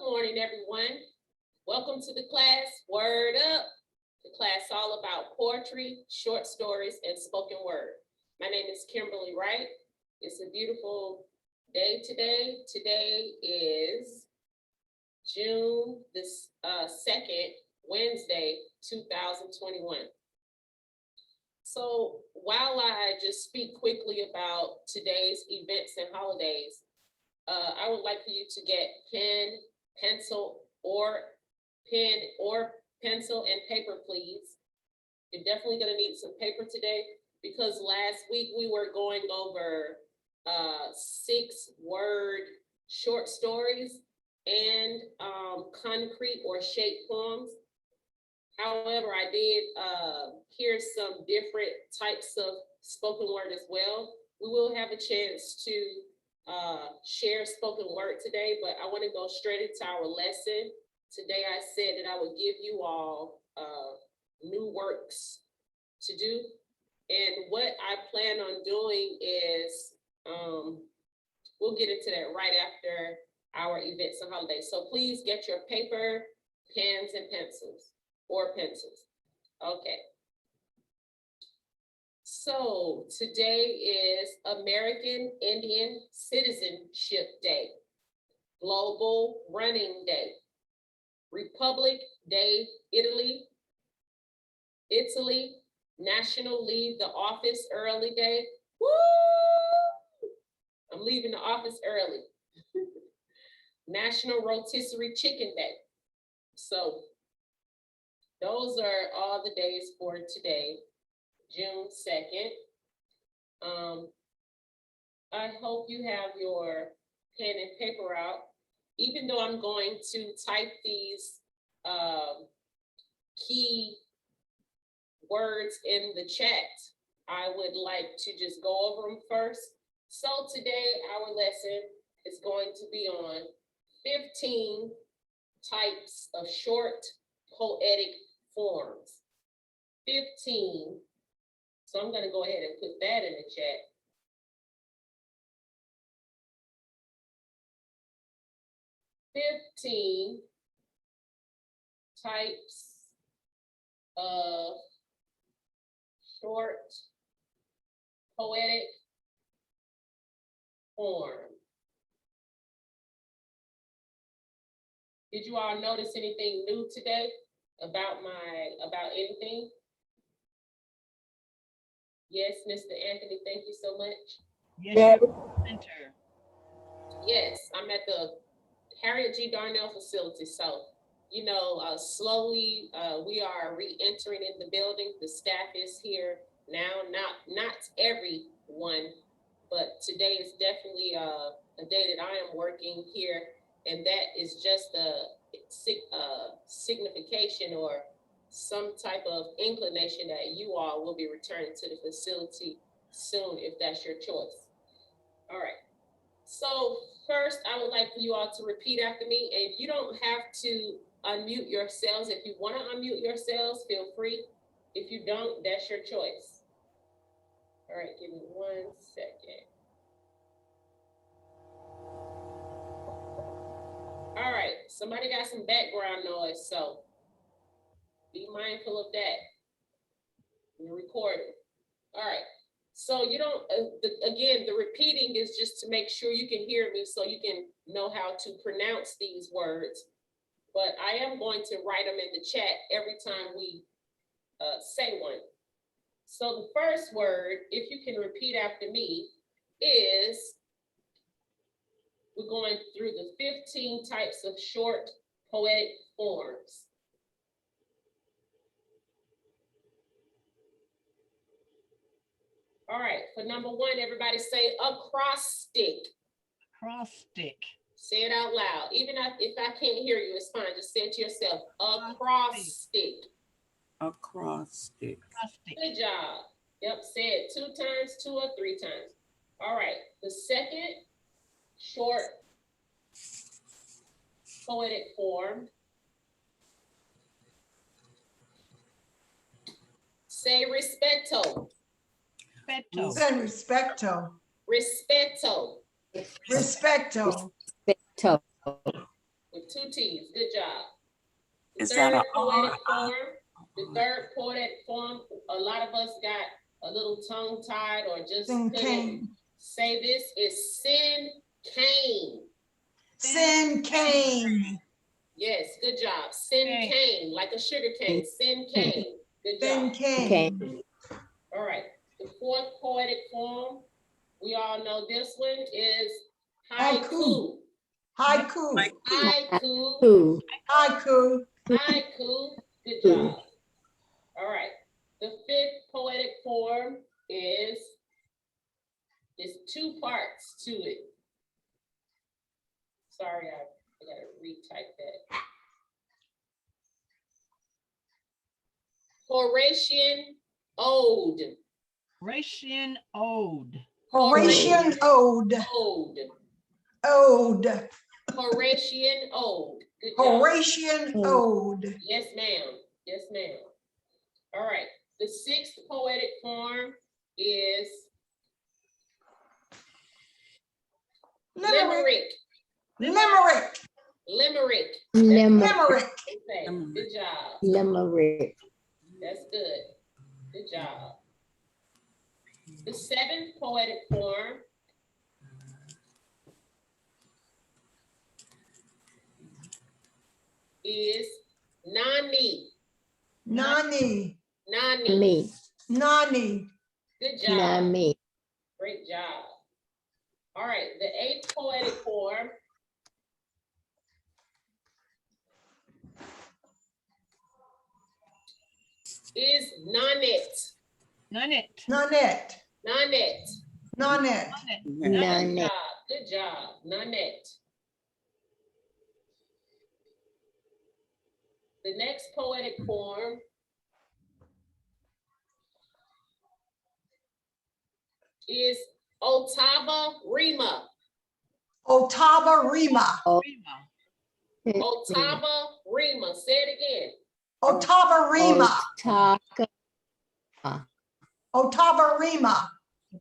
morning, everyone. Welcome to the class, Word Up. The class all about poetry, short stories, and spoken word. My name is Kimberlie Wright. It's a beautiful day today. Today is June the 2nd, Wednesday, 2021. So while I just speak quickly about today's events and holidays, I would like for you to get pencil and paper, please. You're definitely gonna need some paper today because last week we were going over 6-word short stories and concrete or shape poems. However, I did hear some different types of spoken word as well. We will have a chance to share spoken word today, but I want to go straight into our lesson. Today I said that I would give you all new works to do. And what I plan on doing is, we'll get into that right after our events and holidays. So please get your paper, pens, and pencils. Okay. So today is American Indian Citizenship Day, Global Running Day, Republic Day, Italy, National Leave the Office Early Day. Woo! I'm leaving the office early. National Rotisserie Chicken Day. So those are all the days for today, June 2nd. I hope you have your pen and paper out. Even though I'm going to type these key words in the chat, I would like to just go over them first. So today our lesson is going to be on 15 types of short poetic forms. 15. So I'm going to go ahead and put that in the chat. 15 types of short poetic form. Did you all notice anything new today about anything? Yes, Mr. Anthony, thank you so much. Yes, Center. Yes, I'm at the Harriet G. Darnell facility. So, you know, slowly we are re-entering in the building. The staff is here now, not everyone, but today is definitely a day that I am working here, and that is just a signification or some type of inclination that you all will be returning to the facility soon if that's your choice. All right. So first, I would like for you all to repeat after me. And you don't have to unmute yourselves. If you want to unmute yourselves, feel free. If you don't, that's your choice. All right, give me 1 second. All right, somebody got some background noise, so be mindful of that. We're recording. All right. So you don't, again, the repeating is just to make sure you can hear me so you can know how to pronounce these words. But I am going to write them in the chat every time we say one. So the first word, if you can repeat after me, is, we're going through the 15 types of short poetic forms. All right, for number 1, everybody say acrostic. Acrostic. Say it out loud. Even if I can't hear you, it's fine. Just say it to yourself. Acrostic. Acrostic. Good job. Yep, say it 2 times, 2 or 3 times. All right, the second short poetic form. Say respecto. Respecto. Say respecto. Respecto. Respecto. Respecto. with 2 T's. Good job. The Is that third a poetic R? form. The third poetic form. A lot of us got a little tongue tied or just Sin couldn't cane. say this. Is sin cane. Sin cane. Yes, good job. Sin Okay. cane, like a sugar cane. Sin cane. Good Sin job. cane. All right. The fourth poetic form, we all know this one is haiku. Haiku. Haiku. Who? Haiku. Haiku. Good job. All right. The fifth poetic form is, there's 2 parts to it. Sorry, I gotta retype that. Horatian ode. Horatian ode. Horatian ode. Ode. Ode. Horatian ode. Good job. Horatian ode. Yes, ma'am. Yes, ma'am. All right. The 6th poetic form is Limerick. limerick. Limerick. Limerick. Limerick. Okay. Good job. Limerick. That's good. Good job. The 7th poetic form is nani. Nani. Nani. Me. Nani. Good Not job. me. Great job. All right. The 8th poetic form is nonet. Nunnet. Nanette. Nonet. Nanette. Nunnet. Good None. job. Good job. Nonet. The next poetic form is Otava Rima. Otava Rima. Rima. Otava Rima. Say it again. Otava Rima. Otaka. Otava Rima.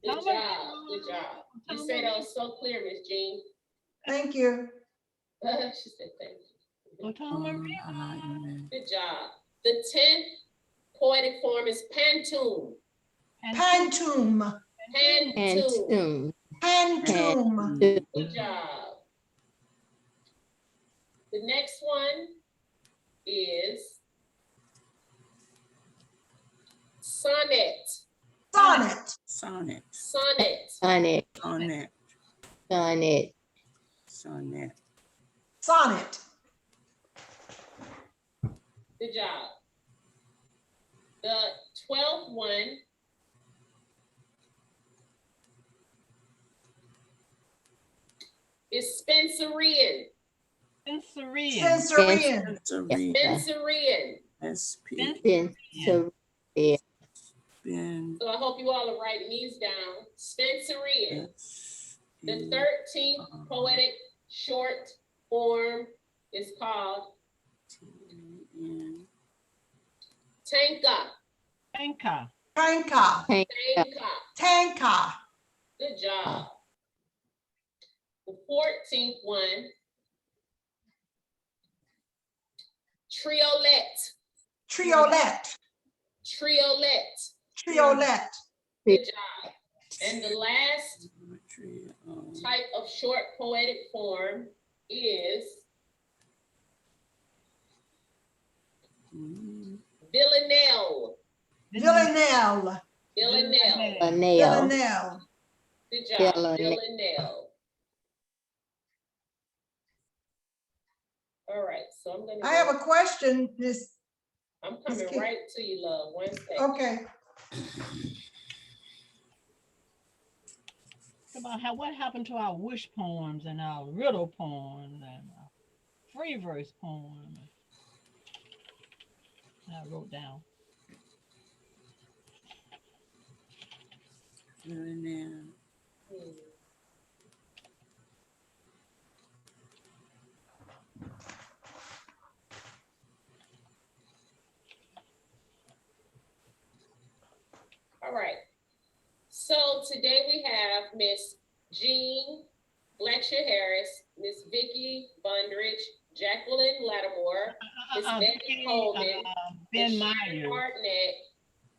Good job. Good job. You say that was so clear, Miss Jean. Thank you. She said thank you. Otama Rima. Good job. The 10th poetic form is pantoum. Pantoum. And Pantoum. soon. Pantoum. Good job. The next one is sonnet. Sonnet. Sonnet. Sonnet. Sonnet. Sonnet. Sonnet. Sonnet. Sonnet. Good job. The 12th one is Spencerian. Sensorian. Sensorian. Spencerian. SP. Spencer. Spin. So I hope you all are writing these down. Spencerian. The 13th poetic short form is called Tanka. Anka. Tanka. Tanka. Tanka. Good job. The 14th one, Triolet. Triolet. Triolet. Triolet. Good job. And the last type of short poetic form is Villanelle. Villanelle. Villanelle. Nail. Villanelle. Good job. Villanelle. Villanelle. All right, so I'm gonna. I have a question, Miss. I'm coming Kim. right to you, love. 1 second. Okay. About what happened to our wish poems and our riddle poems and our free verse poem. I wrote down. Hmm. All right. So today we have Miss Jean Fletcher Harris, Miss Vicky Bundridge, Jacqueline Lattimore, Miss Betty Coleman, Ben Miss Sharon Myers. Hartnett,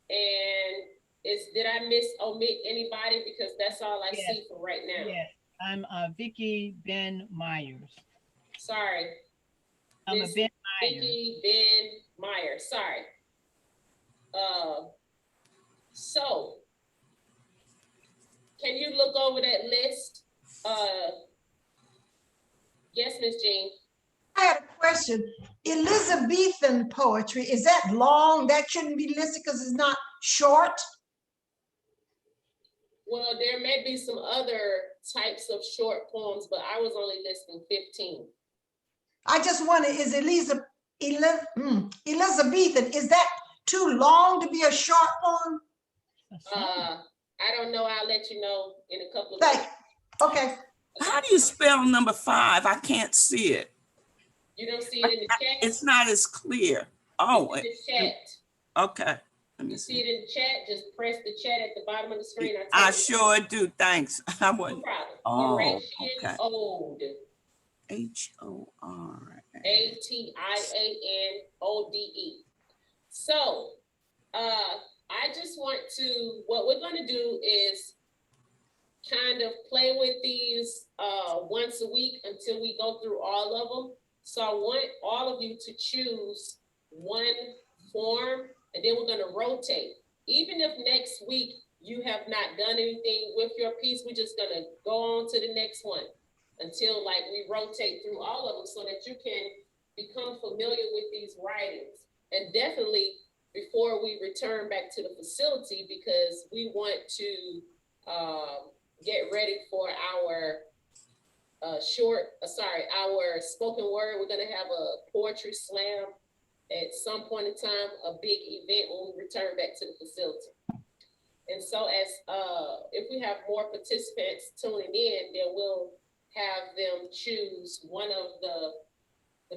and did I omit anybody? Because that's all I Yes. see for right now. Yes, I'm Vicky Ben Myers. Sorry. I'm a Miss Ben Myers. Vicky Ben Myers, sorry. So, can you look over that list? Yes, Miss Jean. I had a question. Elizabethan poetry, is that long? That shouldn't be listed because it's not short? Well, there may be some other types of short poems, but I was only listing 15. I just wonder, is Elizabethan, is that too long to be a short poem? I don't know. I'll let you know in a couple of Thank minutes. Okay. How do you spell number 5? I can't see it. You don't see it in the chat? It's not as clear. Oh, It's in the chat. okay. Let me You see see. it in the chat? Just press the chat at the bottom of the screen. I sure do. Thanks. I No wasn't. problem. Oh, Horatian okay. Ode. HOR. ATIANODE. So, I just want to, what we're going to do is kind of play with these once a week until we go through all of them. So I want all of you to choose one form, and then we're going to rotate. Even if next week you have not done anything with your piece, we're just going to go on to the next one until like we rotate through all of them so that you can become familiar with these writings. And definitely before we return back to the facility, because we want to get ready for our our spoken word. We're gonna have a poetry slam at some point in time, a big event when we return back to the facility. And so as if we have more participants tuning in, then we'll have them choose one of the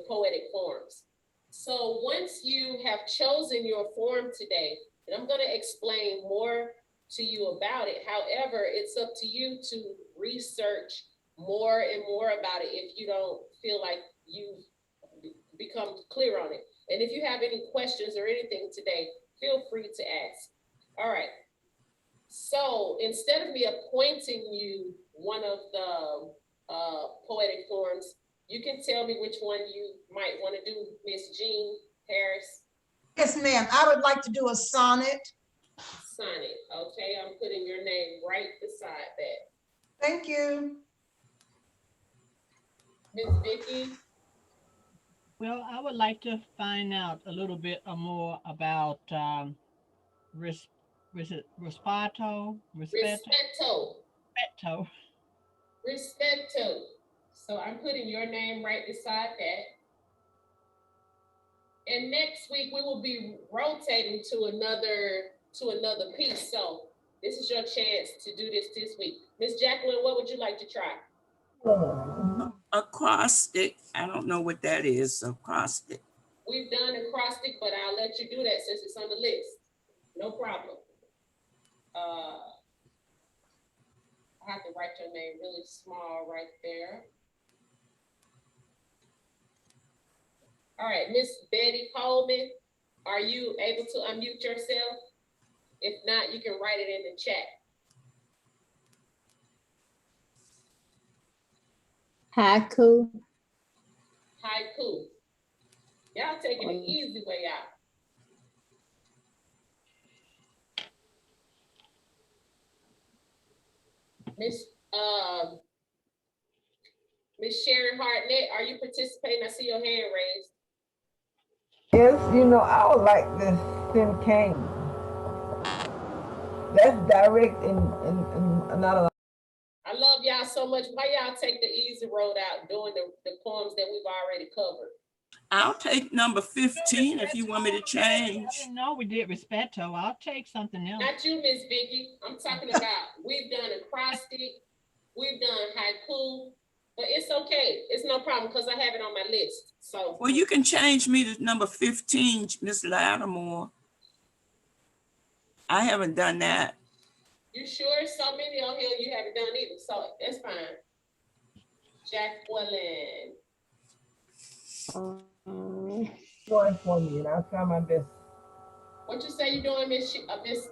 poetic forms. So once you have chosen your form today, and I'm gonna explain more to you about it. However, it's up to you to research more and more about it if you don't feel like you've become clear on it. And if you have any questions or anything today, feel free to ask. All right. So instead of me appointing you one of the poetic forms, you can tell me which one you might want to do, Miss Jean Harris. Yes, ma'am. I would like to do a sonnet. Sonnet. Okay, I'm putting your name right beside that. Thank you. Miss Vicky. Well, I would like to find out a little bit more about Respecto. So I'm putting your name right beside that. And next week we will be rotating to another piece. So this is your chance to do this week. Miss Jacqueline, what would you like to try? Acrostic. I don't know what that is. Acrostic. We've done acrostic, but I'll let you do that since it's on the list. No problem. I have to write your name really small right there. All right, Miss Betty Coleman, are you able to unmute yourself? If not, you can write it in the chat. Haiku. Haiku. Y'all taking the easy way out. Miss Sharon Hartnett, are you participating? I see your hand raised. Yes, you know, I would like this Sim Kane. That's direct and not a lot. I love y'all so much. Why y'all take the easy road out doing the poems that we've already covered? I'll take number 15 if you want me to change. I didn't know we did Respecto. I'll take something else. Not you, Miss Vicky. I'm talking about we've done acrostic, we've done haiku, but it's okay. It's no problem because I have it on my list. So Well, you can change me to number 15, Miss Lattimore. I haven't done that. You sure? So many on here you haven't done either. So that's fine. Jacqueline. Going for me, and I'll try my best. What you say you doing, Miss Shanette?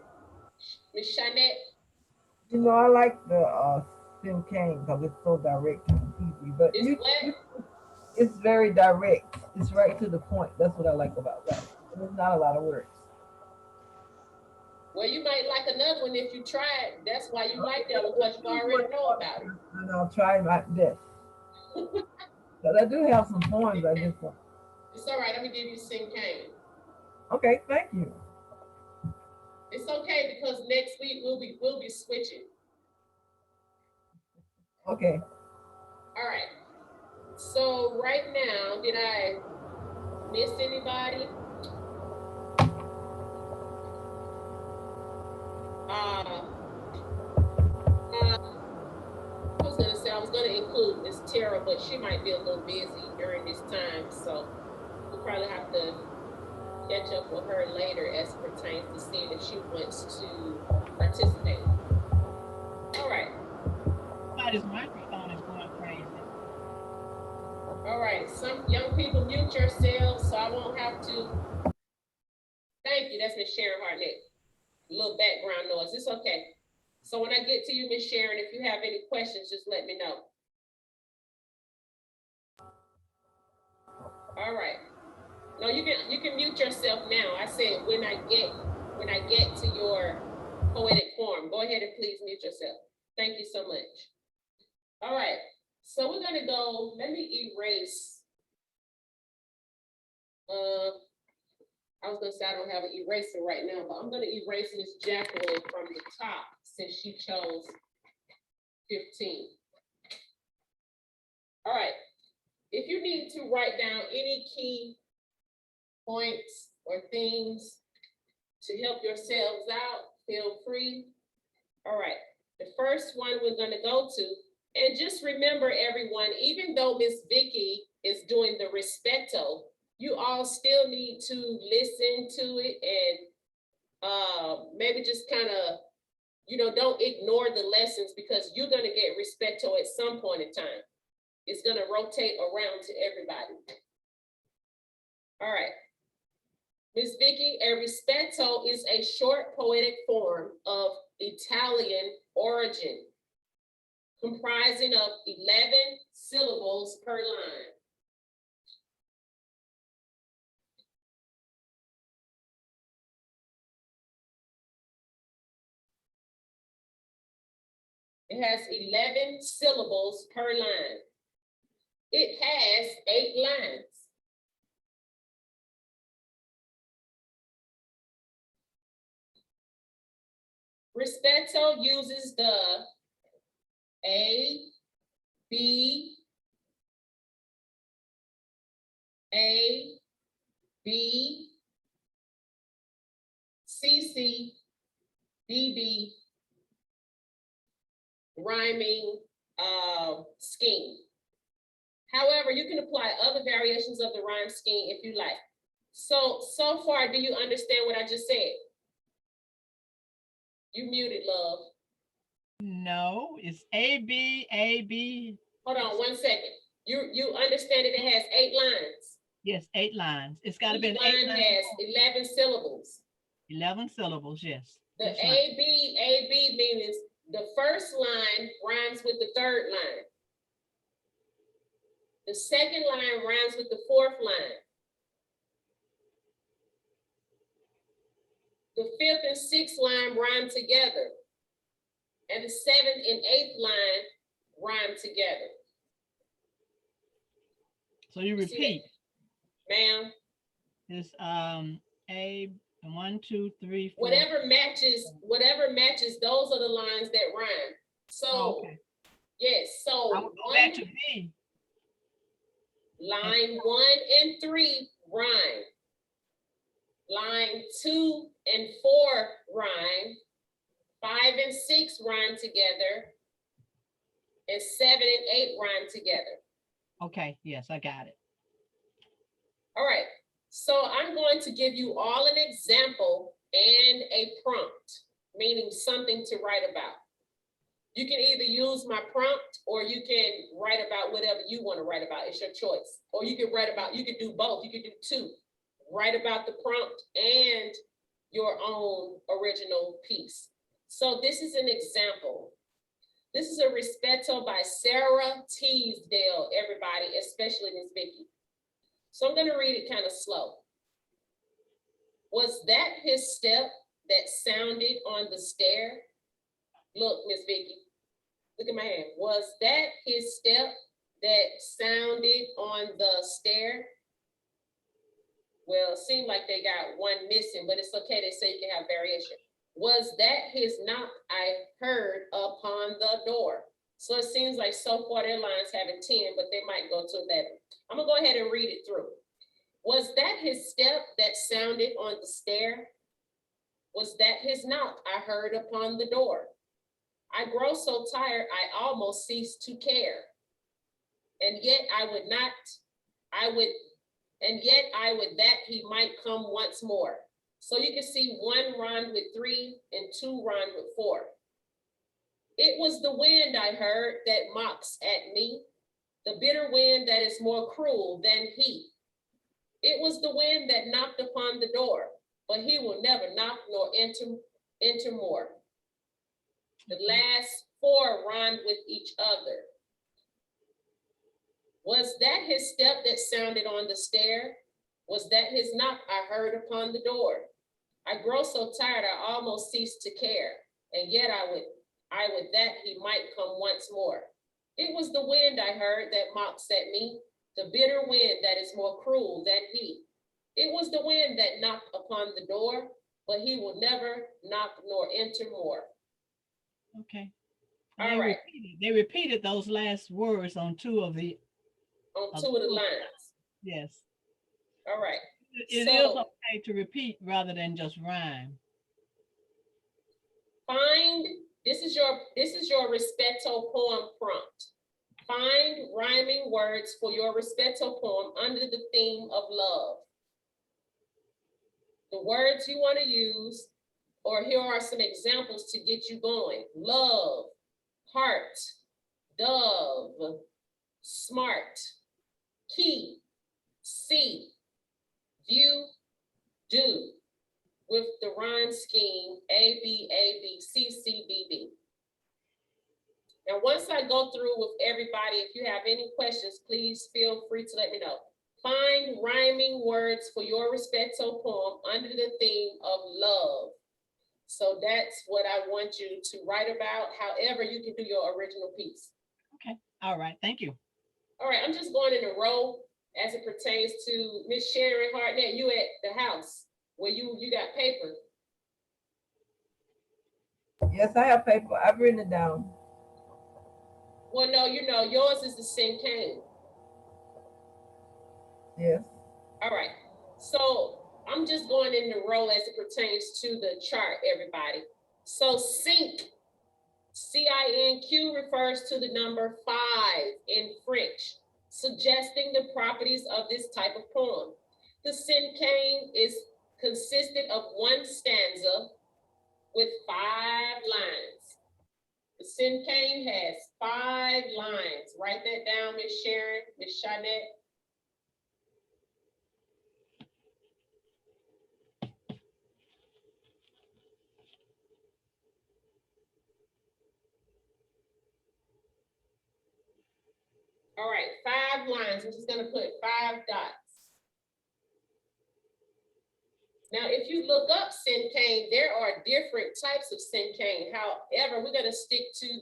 You know, I like the Sim Kane because it's so direct and easy. But It's what? it's very direct. It's right to the point. That's what I like about that. And there's not a lot of words. Well, you might like another one if you try it. That's why you like that one, because you already know about it. And I'll try my best. But I do have some poems I just want. It's all right. Let me give you Sim Kane. Okay, thank you. It's okay because next week we'll be switching. Okay. All right. So right now, did I miss anybody? I was gonna include Miss Tara, but she might be a little busy during this time, so we'll probably have to catch up with her later as it pertains to seeing if she wants to participate. All right. Somebody's microphone is going crazy. All right, some young people mute yourselves so I won't have to. Thank you, that's Miss Sharon Hartnett. A little background noise, it's okay. So when I get to you, Miss Sharon, if you have any questions, just let me know. All right. No, you can mute yourself now. I said when I get to your poetic form, go ahead and please mute yourself. Thank you so much. All right. So we're gonna go, let me erase. I was gonna say I don't have an eraser right now, but I'm gonna erase Miss Jacqueline from the top since she chose 15. All right. If you need to write down any key points or things to help yourselves out, feel free. All right. The first one we're gonna go to, and just remember everyone, even though Miss Vicky is doing the Respecto, you all still need to listen to it and maybe just kind of, don't ignore the lessons because you're gonna get Respecto at some point in time. It's gonna rotate around to everybody. All right. Ms. Vicky, a Respecto is a short poetic form of Italian origin, comprising of 11 syllables per line. It has 11 syllables per line. It has 8 lines. Respecto uses the A, B, C, C, D, D, rhyming scheme. However, you can apply other variations of the rhyme scheme if you like. So far, do you understand what I just said? You muted, love. No, it's A, B, A, B. Hold on 1 second. You understand that it has 8 lines? Yes, 8 lines. It's got to be an Each 8 line line. has 11 syllables. 11 syllables, yes. The A-B means the first line rhymes with the third line. The second line rhymes with the fourth line. The fifth and sixth line rhyme together. And the seventh and eighth line rhyme together. So you repeat. Ma'am? It's A, 1, 2, 3, 4. Whatever matches, those are the lines that rhyme. So, okay. Yes, so I will go back to B. Line 1 and 3 rhyme. Line 2 and 4 rhyme. 5 and 6 rhyme together. And 7 and 8 rhyme together. Okay, yes, I got it. All right, so I'm going to give you all an example and a prompt, meaning something to write about. You can either use my prompt or you can write about whatever you want to write about. It's your choice. Or you can write about, you can do both. You can do two. Write about the prompt and your own original piece. So this is an example. This is a Respecto by Sarah Teasdale, everybody, especially Miss Vicky. So I'm gonna read it kind of slow. Was that his step that sounded on the stair? Look, Miss Vicky, look at my hand. Was that his step that sounded on the stair? Well, it seemed like they got one missing, but it's okay. They say you can have variation. Was that his knock I heard upon the door? So it seems like so far their line's having 10, but they might go to 11. I'm gonna go ahead and read it through. Was that his step that sounded on the stair? Was that his knock I heard upon the door? I grow so tired I almost cease to care. And yet I would that he might come once more. So you can see one rhymed with 3 and 2 rhymed with 4. It was the wind I heard that mocks at me, the bitter wind that is more cruel than he. It was the wind that knocked upon the door, but he will never knock nor enter more. The last 4 rhymed with each other. Was that his step that sounded on the stair? Was that his knock I heard upon the door? I grow so tired I almost cease to care, and yet I would that he might come once more. It was the wind I heard that mocks at me, the bitter wind that is more cruel than he. It was the wind that knocked upon the door, but he will never knock nor enter more. Okay. All right. They repeated those last words on 2 of the. On 2 of the lines. Yes. All right. It So, is okay to repeat rather than just rhyme. this is your Respecto poem prompt. Find rhyming words for your Respecto poem under the theme of love. The words you want to use, or here are some examples to get you going. Love, heart, dove, smart, key, see, view, do, with the rhyme scheme A, B, A, B, C, C, B, B. Now, once I go through with everybody, if you have any questions, please feel free to let me know. Find rhyming words for your Respecto poem under the theme of love. So that's what I want you to write about. However, you can do your original piece. Okay. All right. Thank you. All right. I'm just going in a row as it pertains to Miss Sharon Hartnett. You at the house where you got paper. Yes, I have paper. I've written it down. Well, no, you know, yours is the Sin Cane. Yes. All right. So I'm just going in the row as it pertains to the chart, everybody. So sync, C-I-N-Q, refers to the number 5 in French, suggesting the properties of this type of poem. The cinquain is consisted of one stanza with 5 lines. The cinquain has 5 lines. Write that down, Miss Sharon, Miss Shanette. All right, 5 lines. I'm just gonna put 5 dots. Now, if you look up cinquain, there are different types of cinquain. However, we're gonna stick to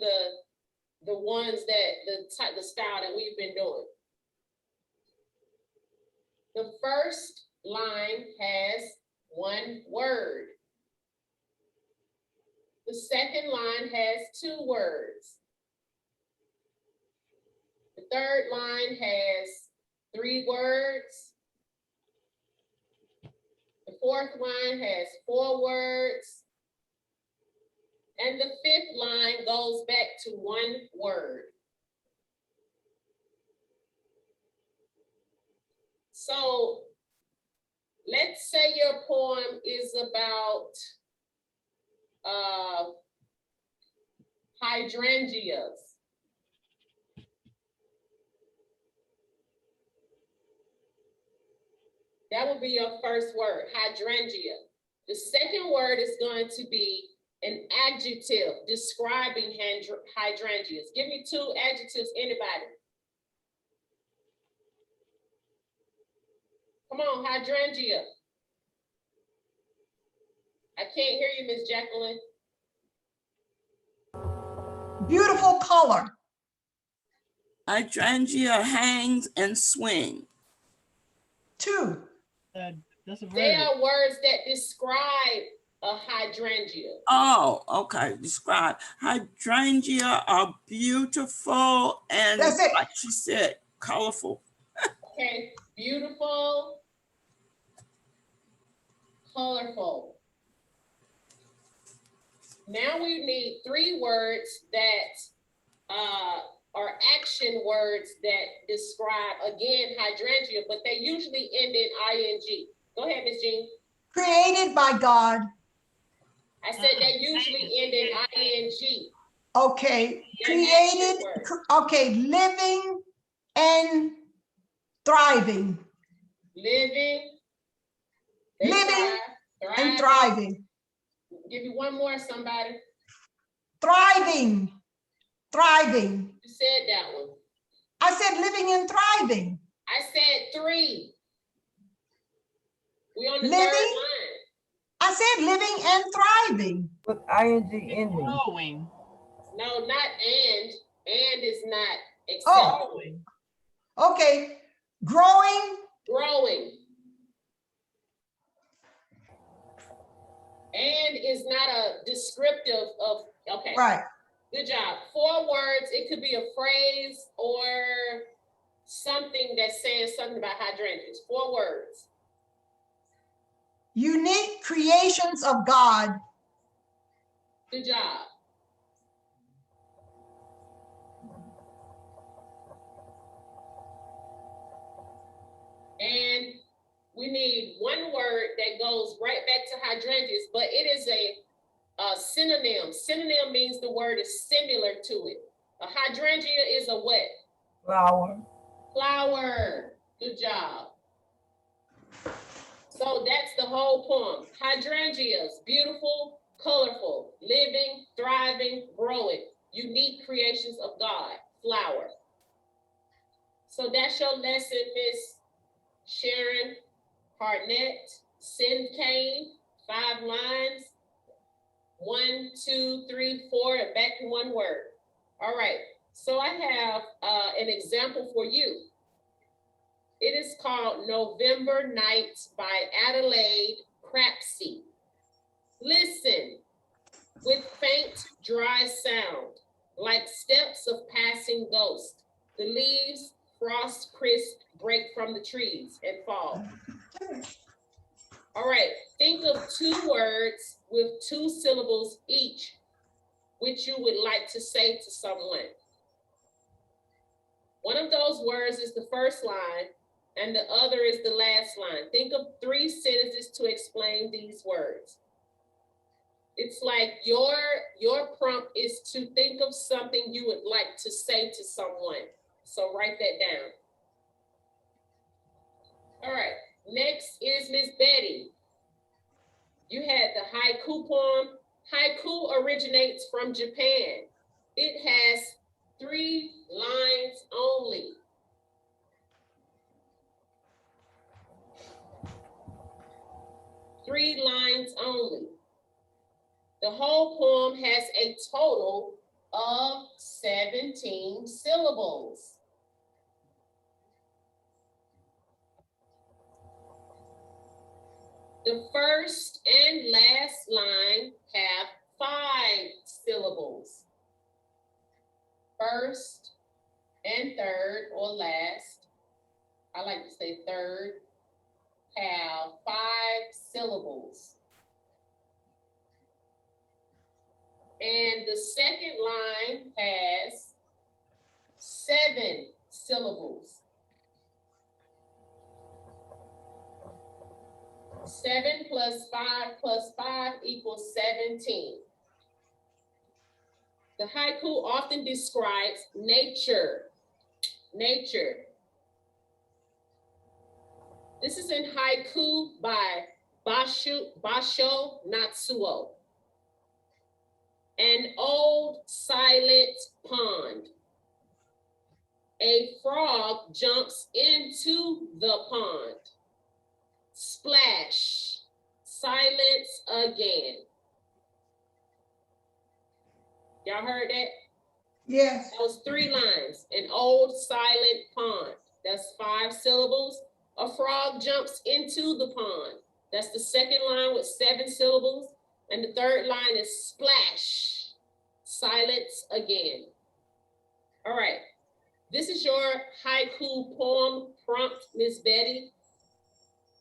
the ones that, the style that we've been doing. The first line has 1 word. The second line has 2 words. The third line has 3 words. The fourth line has 4 words. And the 5th line goes back to 1 word. So let's say your poem is about hydrangeas. That would be your first word, hydrangea. The second word is going to be an adjective describing hydrangeas. Give me 2 adjectives, anybody. Come on, hydrangea. I can't hear you, Miss Jacqueline. Beautiful color. Hydrangea hangs and swing. 2. That's a They verb. are words that describe a hydrangea. Oh, okay. Describe. Hydrangea are beautiful and, That's it. like she said, colorful. Okay, beautiful, colorful. Now we need 3 words that are action words that describe, again, hydrangea, but they usually end in ing. Go ahead, Ms. Jean. Created by God. I said they usually end in ing. Okay. They're action Created. words. Okay. Living and thriving. Living. They Living thrive, and thriving. Give me one more, somebody. Thriving. Thriving. You said that one. I said living and thriving. I said 3. We on the Living? 3rd line. I said living and thriving. With ing ending. Growing. No, not and. And is not except. Oh. Growing. Okay. Growing. Growing. And is not a descriptive of, okay. Right. Good job. 4 words. It could be a phrase or something that's saying something about hydrangeas. 4 words. Unique creations of God. Good job. And we need 1 word that goes right back to hydrangeas, but it is a synonym. Synonym means the word is similar to it. A hydrangea is a what? Flower. Flower. Good job. So that's the whole poem. Hydrangeas, beautiful, colorful, living, thriving, growing, unique creations of God, flower. So that's your lesson, Miss Sharon Hartnett. Sin Kane, 5 lines. 1, 2, 3, 4, and back to 1 word. All right, so I have an example for you. It is called November Night by Adelaide Crapsey. Listen, with faint, dry sound, like steps of passing ghosts, the leaves, frost crisp, break from the trees and fall. All right, think of 2 words with 2 syllables each, which you would like to say to someone. One of those words is the first line, and the other is the last line. Think of 3 sentences to explain these words. It's like your prompt is to think of something you would like to say to someone. So write that down. All right, next is Miss Betty. You had the haiku poem. Haiku originates from Japan. It has 3 lines only. Three lines only. The whole poem has a total of 17 syllables. The first and last line have 5 syllables. First and third or last, I like to say third, have 5 syllables. And the second line has 7 syllables. 7 plus 5 plus 5 equals 17. The haiku often describes nature. Nature. This is in Haiku by Basho Natsuo. An old silent pond. A frog jumps into the pond. Splash. Silence again. Y'all heard that? Yes. That was 3 lines. An old silent pond. That's 5 syllables. A frog jumps into the pond. That's the second line with 7 syllables. And the third line is splash. Silence again. All right. This is your haiku poem prompt, Miss Betty.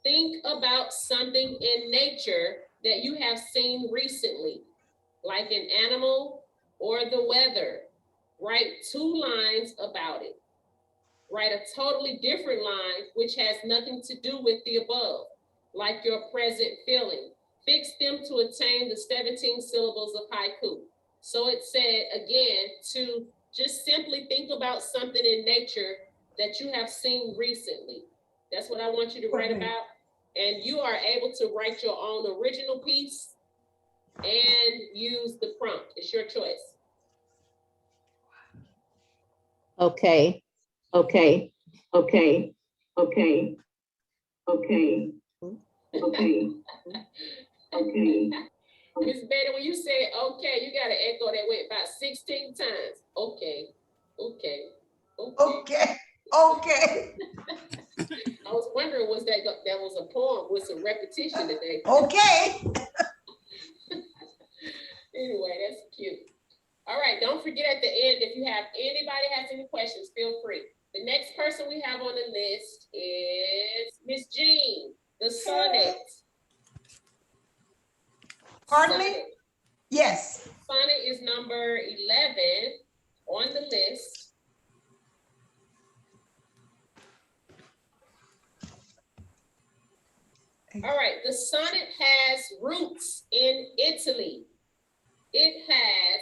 Think about something in nature that you have seen recently, like an animal or the weather. Write 2 lines about it. Write a totally different line which has nothing to do with the above, like your present feeling. Fix them to attain the 17 syllables of haiku. So it said, again, to just simply think about something in nature that you have seen recently. That's what I want you to write about. And you are able to write your own original piece and use the prompt. It's your choice. Okay. Okay, okay, okay, okay, okay, okay. Miss Betty, when you say okay, you gotta echo that way about 16 times. Okay, okay, okay. Okay, okay, I was wondering, was that was a poem with some repetition today? okay. Anyway, that's cute. All right, don't forget at the end, if you have anybody has any questions, feel free. The next person we have on the list is Miss Jean, the sonnet. Pardon me? Sonnet. Yes. Sonnet is number 11 on the list. All right, the sonnet has roots in Italy. It has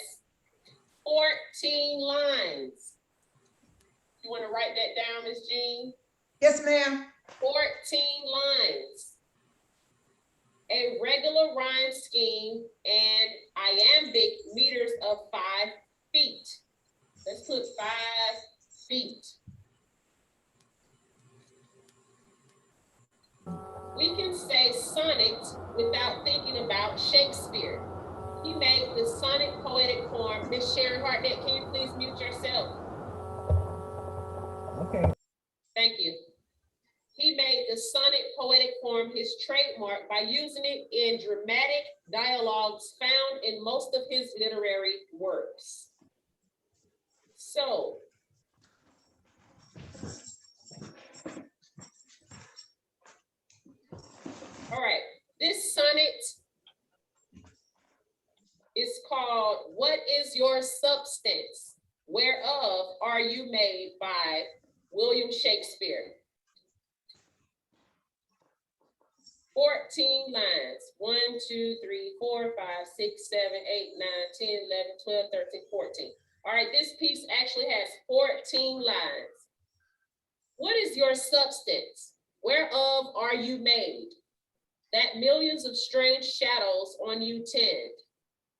14 lines. You want to write that down, Ms. Jean? Yes, ma'am. 14 lines. A regular rhyme scheme and iambic meters of 5 feet. Let's put 5 feet. We can say sonnet without thinking about Shakespeare. He made the sonnet poetic form. Miss Sharon Hartnett, can you please mute yourself? Okay. Thank you. He made the sonnet poetic form his trademark by using it in dramatic dialogues found in most of his literary works. So, all right, this sonnet is called What is Your Substance? Whereof Are You Made by William Shakespeare. 14 lines. 1, 2, 3, 4, 5, 6, 7, 8, 9, 10, 11, 12, 13, 14. All right, this piece actually has 14 lines. What is your substance? Whereof are you made? That millions of strange shadows on you tend.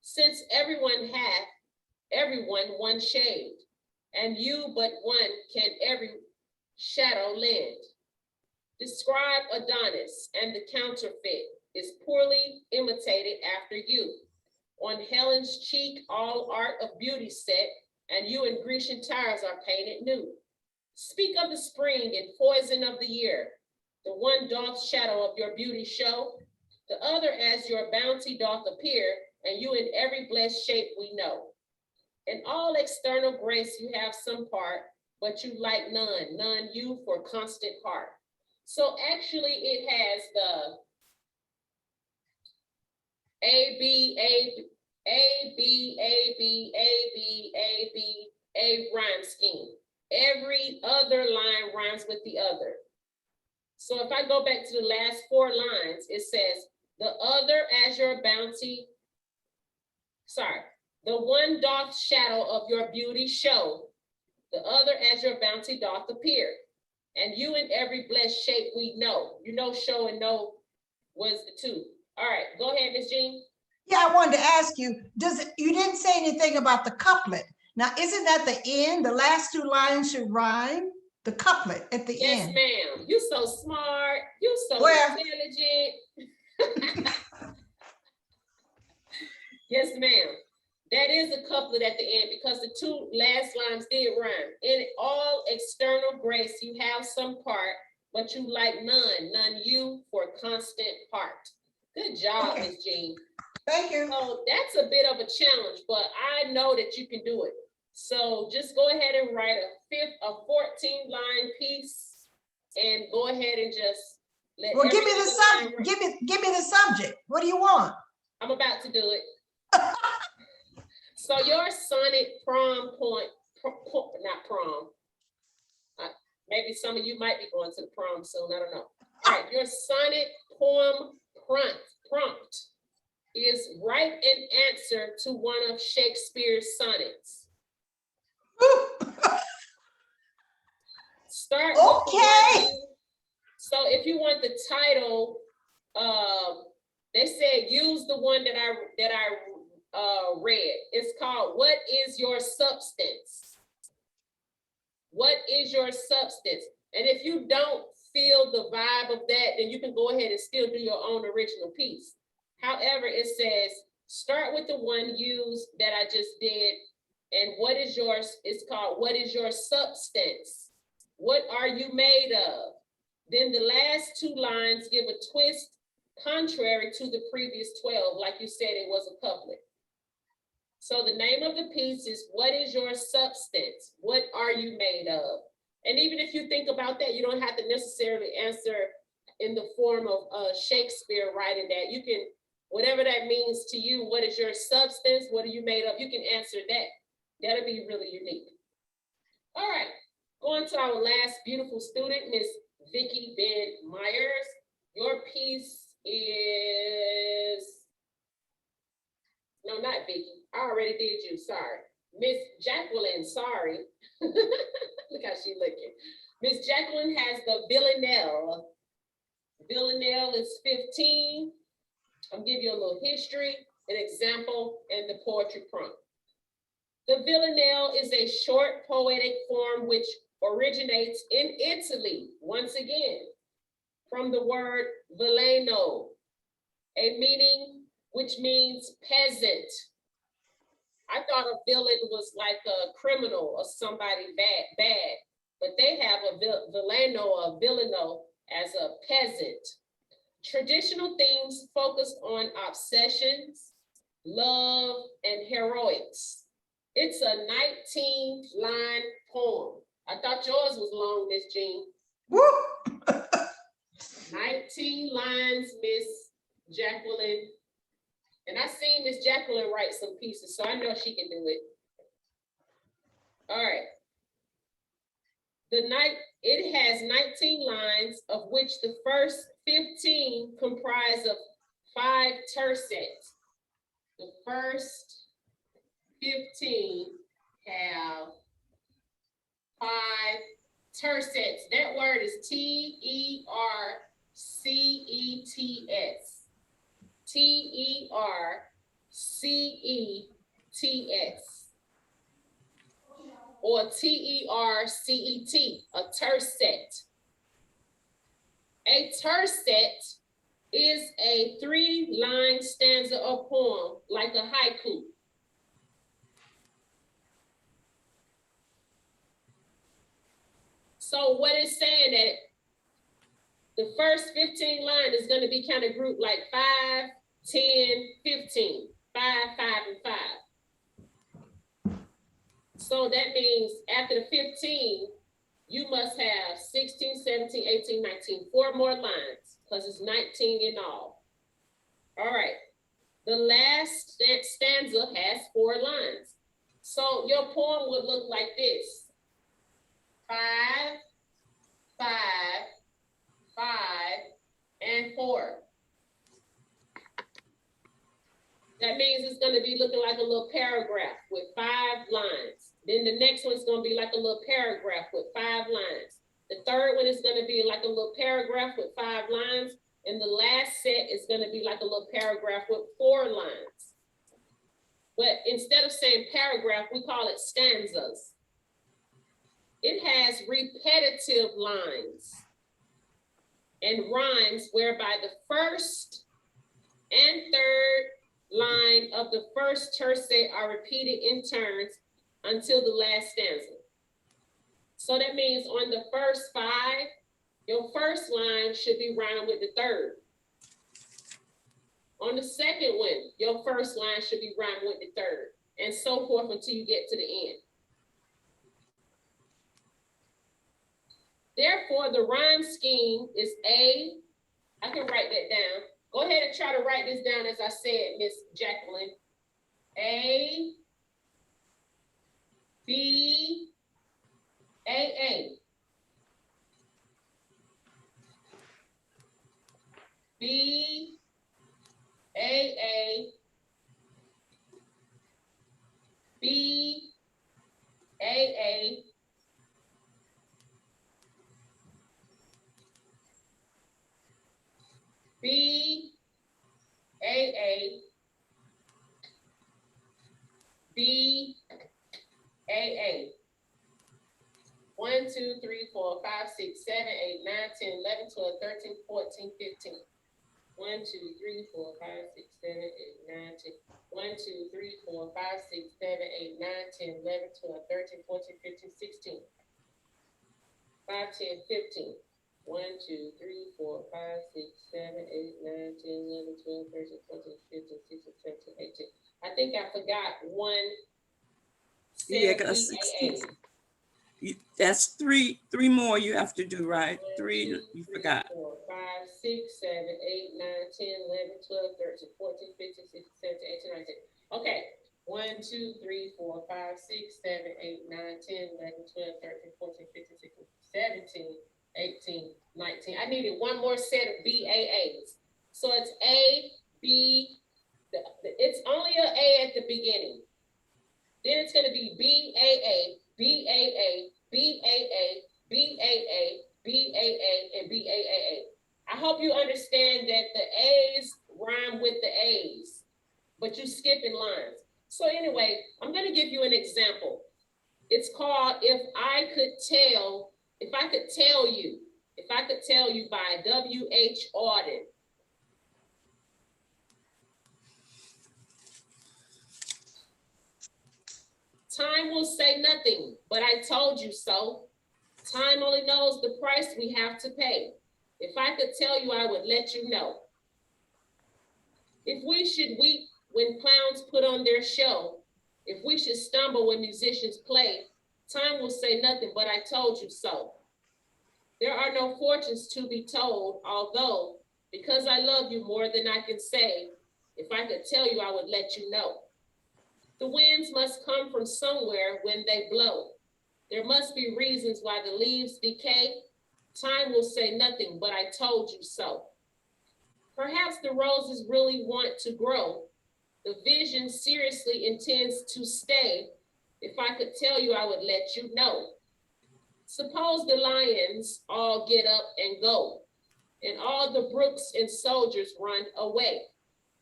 Since everyone hath, everyone one shade, and you but one can every shadow lend. Describe Adonis, and the counterfeit is poorly imitated after you. On Helen's cheek, all art of beauty set, and you in Grecian tires are painted new. Speak of the spring and poison of the year. The one doth shadow of your beauty show, the other as your bounty doth appear, and you in every blessed shape we know. In all external grace you have some part, but you like none, none you for constant heart. So actually it has the A, B, rhyme scheme. Every other line rhymes with the other. So if I go back to the last 4 lines, it says, the other as your bounty, the one doth shadow of your beauty show, the other as your bounty doth appear. And you in every blessed shape we know. You know, show and know was the two. All right, go ahead, Miss Jean. Yeah, I wanted to ask you, you didn't say anything about the couplet. Now, isn't that the end? The last two lines should rhyme? The couplet at the Yes, end. ma'am. You so smart. You so Where? intelligent. Yes, ma'am. That is a couplet at the end because the two last lines did rhyme. In all external grace, you have some part, but you like none you for constant part. Good job, Okay. Miss Jean. Thank you. So that's a bit of a challenge, but I know that you can do it. So just go ahead and write a 14-line piece and go ahead and just let Well, give me every the other line subject. run. Give me the subject. What do you want? I'm about to do it. So your sonnet prom point, not prom. Maybe some of you might be going to the prom soon, I don't know. All right, your sonnet poem prompt is write an answer to one of Shakespeare's sonnets. Start with the Okay. one so if you want the title, they said use the one that I read. It's called "What is Your Substance?" What is your substance? And if you don't feel the vibe of that, then you can go ahead and still do your own original piece. However, it says start with the one used that I just did, and what is yours? It's called "What is Your Substance?" What are you made of? Then the last two lines give a twist contrary to the previous 12, like you said, it was a couplet. So the name of the piece is "What is your substance? What are you made of?" And even if you think about that, you don't have to necessarily answer in the form of Shakespeare writing that. You can, whatever that means to you, what is your substance? What are you made of? You can answer that. That'll be really unique. All right, going to our last beautiful student, Miss Vicky Ben Myers. Your piece is, no, not Vicky. I already did you, sorry. Miss Jacqueline, sorry. Look how she looking. Miss Jacqueline has the Villanelle. Villanelle is 15. I'll give you a little history, an example, and the poetry prompt. The Villanelle is a short poetic form which originates in Italy, once again, from the word villano, a meaning which means peasant. I thought a villain was like a criminal or somebody bad, but they have a villano as a peasant. Traditional themes focused on obsessions, love, and heroics. It's a 19-line poem. I thought yours was long, Miss Jean. Woo! 19 lines, Miss Jacqueline. And I seen Miss Jacqueline write some pieces, so I know she can do it. All right. It has 19 lines, of which the first 15 comprise of 5 tercets. The first 15 have 5 tercets. That word is Tercets. Tercets. Or Tercet, a tercet. A tercet is a 3-line stanza or poem, like a haiku. So what it's saying that the first 15 lines is going to be kind of grouped like 5, 10, 15, 5, 5, and 5. So that means after the 15, you must have 16, 17, 18, 19, 4 more lines, because it's 19 in all. All right. The last stanza has 4 lines. So your poem would look like this. 5, 5, 5, and 4. That means it's going to be looking like a little paragraph with 5 lines. Then the next one's going to be like a little paragraph with 5 lines. The third one is gonna be like a little paragraph with 5 lines. And the last set is gonna be like a little paragraph with 4 lines. But instead of saying paragraph, we call it stanzas. It has repetitive lines and rhymes whereby the first and third line of the first terce are repeated in turns until the last stanza. So that means on the first 5, your first line should be rhymed with the third. On the second one, your first line should be rhymed with the third, and so forth until you get to the end. Therefore, the rhyme scheme is I can write that down. Go ahead and try to write this down as I said, Miss Jacqueline. A, B, A. B, A, B, A, B, A, B, A. 1, 2, 3, 4, 5, 6, 7, 8, 9, 10, 11, 12, 13, 14, 15. 1, 2, 3, 4, 5, 6, 7, 8, 9, 10. 1, 2, 3, 4, 5, 6, 7, 8, 9, 10, 11, 12, 13, 14, 15, 16. 5, 10, 15. 1, 2, 3, 4, 5, 6, 7, 8, 9, 10, 11, 12, 13, 14, 15, 16, 17, 18. I think I forgot one set Yeah, of got BAAs. 16. That's three more you have to do, right? 1, 3 2, you 3, forgot. 4, 5, 6, 7, 8, 9, 10, 11, 12, 13, 14, 15, 16, 17, 18, 19. Okay. 1, 2, 3, 4, 5, 6, 7, 8, 9, 10, 11, 12, 13, 14, 15, 16, 17, 18, 19. I needed one more set of BAAs. So it's A, B, it's only an A at the beginning. Then it's going to be BAA, BAA, BAA, BAA, BAA, and BAA. I hope you understand that the A's rhyme with the A's, but you skipping lines. So anyway, I'm going to give you an example. It's called If I Could Tell You by W.H. Auden. Time will say nothing, but I told you so. Time only knows the price we have to pay. If I could tell you, I would let you know. If we should weep when clowns put on their show, if we should stumble when musicians play, time will say nothing, but I told you so. There are no fortunes to be told, although, because I love you more than I can say, if I could tell you, I would let you know. The winds must come from somewhere when they blow. There must be reasons why the leaves decay. Time will say nothing, but I told you so. Perhaps the roses really want to grow. The vision seriously intends to stay. If I could tell you, I would let you know. Suppose the lions all get up and go, and all the brooks and soldiers run away.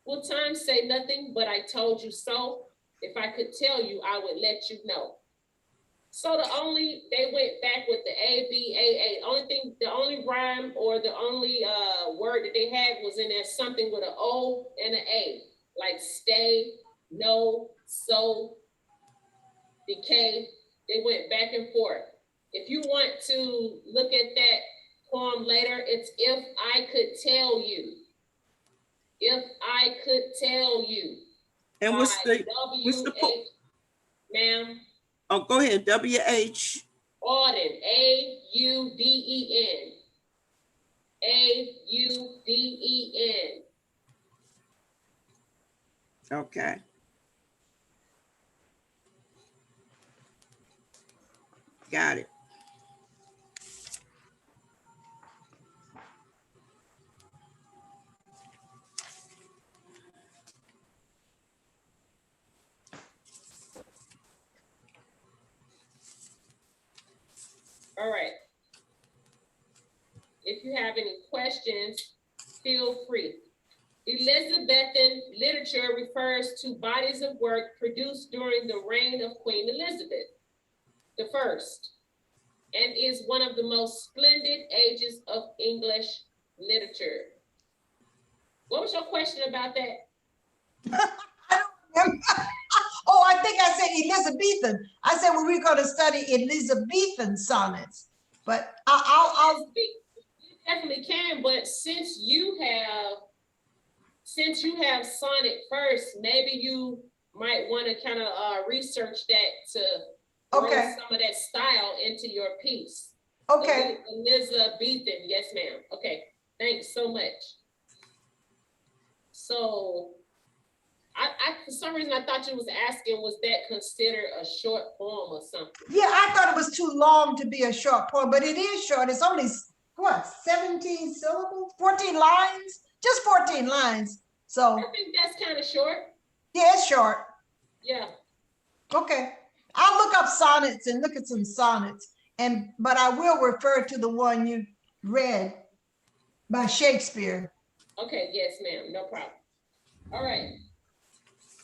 Will time say nothing, but I told you so? If I could tell you, I would let you know. So they went back with the A, B, A. The only rhyme or the only word that they had was in there something with an O and an A, like stay, no, so, decay. They went back and forth. If you want to look at that poem later, it's If I Could Tell You. If I Could Tell You. And what's the Ma'am? Oh, go ahead. W.H. Auden, A-U-D-E-N. A-U-D-E-N. Okay. Got it. All right. If you have any questions, feel free. Elizabethan literature refers to bodies of work produced during the reign of Queen Elizabeth the First, and is one of the most splendid ages of English literature. What was your question about that? I don't remember. Oh, I think I said Elizabethan. I said we were going to study Elizabethan sonnets, but I'll You definitely can, but since you have sonnet first, maybe you might want to kind of research that to throw Okay. some of that style into your piece. okay. Elizabethan, yes, ma'am. Okay, thanks so much. So, I for some reason I thought you was asking, was that considered a short poem or something? Yeah, I thought it was too long to be a short poem, but it is short. It's only, what, 17 syllables, 14 lines, just 14 lines. So, I think that's kind of short. yeah, it's short. Yeah. Okay. I'll look up sonnets and look at some sonnets, but I will refer to the one you read by Shakespeare. Okay, yes, ma'am, no problem. All right.